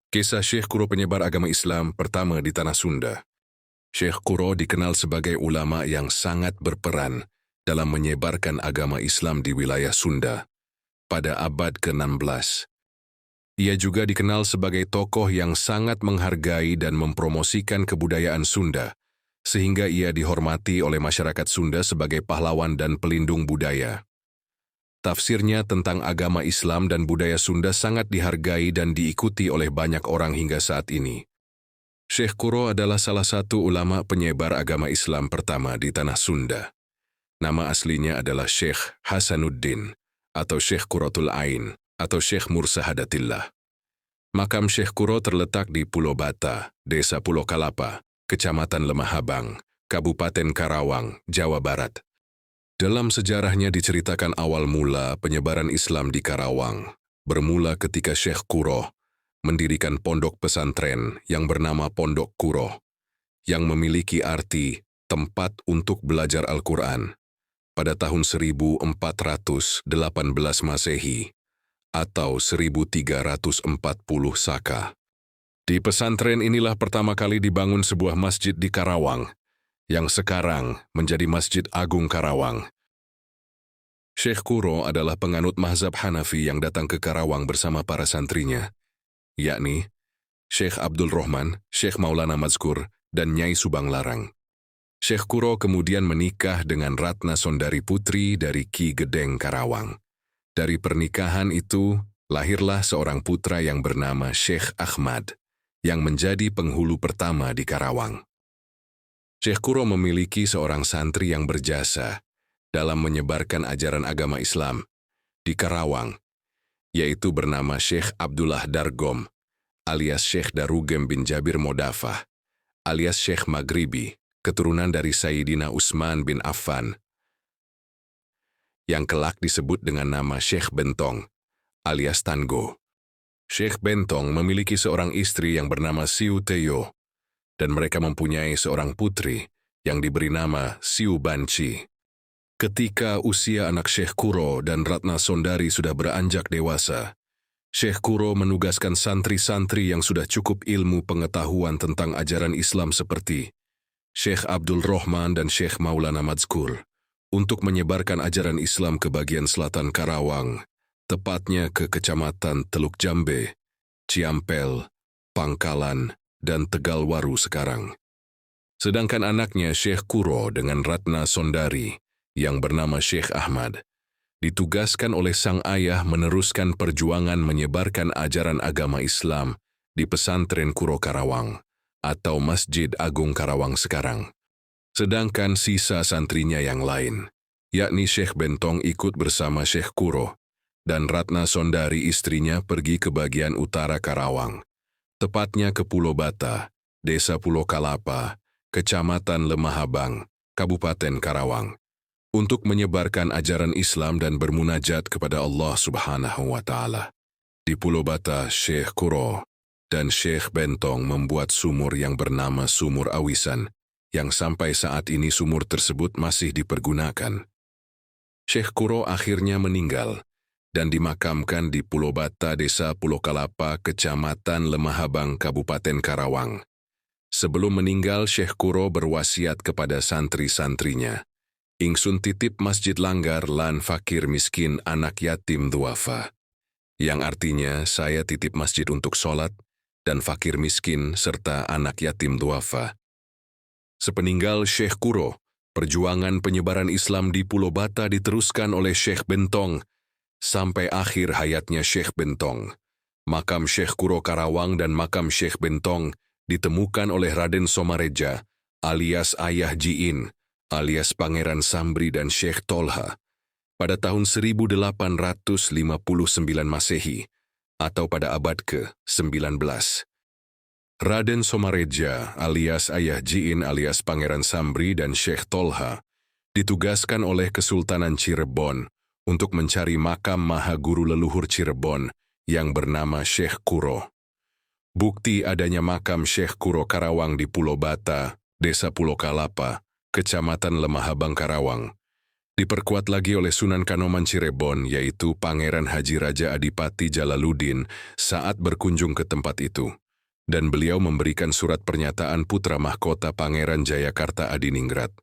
Kisah Syekh Kuro penyebar agama Islam pertama di Tanah Sunda. Syekh Kuro dikenal sebagai ulama yang sangat berperan dalam menyebarkan agama Islam di wilayah Sunda pada abad ke-16. Ia juga dikenal sebagai tokoh yang sangat menghargai dan mempromosikan kebudayaan Sunda, sehingga ia dihormati oleh masyarakat Sunda sebagai pahlawan dan pelindung budaya. Tafsirnya tentang agama Islam dan budaya Sunda sangat dihargai dan diikuti oleh banyak orang hingga saat ini. Syekh Kuro adalah salah satu ulama penyebar agama Islam pertama di Tanah Sunda. Nama aslinya adalah Syekh Hasanuddin atau Syekh Quratul Ain atau Syekh Mursahadatillah. Makam Syekh Kuro terletak di Pulau Bata, Desa Pulau Kalapa, Kecamatan Lemah Habang, Kabupaten Karawang, Jawa Barat. Dalam sejarahnya diceritakan awal mula penyebaran Islam di Karawang, bermula ketika Syekh Kuro mendirikan pondok pesantren yang bernama Pondok Kuro, yang memiliki arti tempat untuk belajar Al-Quran pada tahun 1418 Masehi atau 1340 Saka. Di pesantren inilah pertama kali dibangun sebuah masjid di Karawang, yang sekarang menjadi Masjid Agung Karawang. Syekh Kuro adalah penganut mazhab Hanafi yang datang ke Karawang bersama para santrinya, yakni Syekh Abdul Rahman, Syekh Maulana Mazkur, dan Nyai Subang Larang. Syekh Kuro kemudian menikah dengan Ratna Sondari Putri dari Ki Gedeng Karawang. Dari pernikahan itu, lahirlah seorang putra yang bernama Syekh Ahmad, yang menjadi penghulu pertama di Karawang. Syekh Kuro memiliki seorang santri yang berjasa dalam menyebarkan ajaran agama Islam di Karawang, yaitu bernama Syekh Abdullah Dargom, alias Syekh Darugem bin Jabir Modafah, alias Syekh Maghribi, keturunan dari Sayyidina Utsman bin Affan, yang kelak disebut dengan nama Syekh Bentong, alias Tango. Syekh Bentong memiliki seorang istri yang bernama Siu Teyo, dan mereka mempunyai seorang putri yang diberi nama Siu Banci. Ketika usia anak Syekh Kuro dan Ratna Sondari sudah beranjak dewasa, Syekh Kuro menugaskan santri-santri yang sudah cukup ilmu pengetahuan tentang ajaran Islam seperti Syekh Abdul Rahman dan Syekh Maulana Mazkur untuk menyebarkan ajaran Islam ke bagian selatan Karawang, tepatnya ke Kecamatan Teluk Jambe, Ciampel, Pangkalan, dan Tegalwaru sekarang. Sedangkan anaknya Syekh Kuro dengan Ratna Sondari, yang bernama Syekh Ahmad, ditugaskan oleh sang ayah meneruskan perjuangan menyebarkan ajaran agama Islam di pesantren Kuro Karawang, atau Masjid Agung Karawang sekarang. Sedangkan sisa santrinya yang lain, yakni Syekh Bentong ikut bersama Syekh Kuro, dan Ratna Sondari istrinya pergi ke bagian utara Karawang, tepatnya ke Pulau Bata, Desa Pulau Kalapa, Kecamatan Lemah Habang, Kabupaten Karawang, untuk menyebarkan ajaran Islam dan bermunajat kepada Allah Subhanahu wa Ta'ala. Di Pulau Bata, Syekh Kuro dan Syekh Bentong membuat sumur yang bernama Sumur Awisan, yang sampai saat ini sumur tersebut masih dipergunakan. Syekh Kuro akhirnya meninggal dan dimakamkan di Pulau Bata, Desa Pulau Kalapa, Kecamatan Lemah Habang, Kabupaten Karawang. Sebelum meninggal, Syekh Kuro berwasiat kepada santri-santrinya, "Ingsun titip masjid langgar lan fakir miskin anak yatim duafa," yang artinya saya titip masjid untuk sholat dan fakir miskin serta anak yatim duafa. Sepeninggal Syekh Kuro, perjuangan penyebaran Islam di Pulau Bata diteruskan oleh Syekh Bentong sampai akhir hayatnya Syekh Bentong. Makam Syekh Kuro Karawang dan makam Syekh Bentong ditemukan oleh Raden Somareja, alias Ayah Jiin, alias Pangeran Sambri dan Syekh Tolha, pada tahun 1859 Masehi, atau pada abad ke-19. Raden Somareja, alias Ayah Jiin, alias Pangeran Sambri dan Syekh Tolha, ditugaskan oleh Kesultanan Cirebon untuk mencari makam Maha Guru leluhur Cirebon yang bernama Syekh Kuro. Bukti adanya makam Syekh Kuro Karawang di Pulau Bata, Desa Pulau Kalapa, Kecamatan Lemah Habang Karawang, Diperkuat lagi oleh Sunan Kanoman Cirebon, yaitu Pangeran Haji Raja Adipati Jalaluddin saat berkunjung ke tempat itu. Dan beliau memberikan surat pernyataan putra mahkota Pangeran Jayakarta Adiningrat.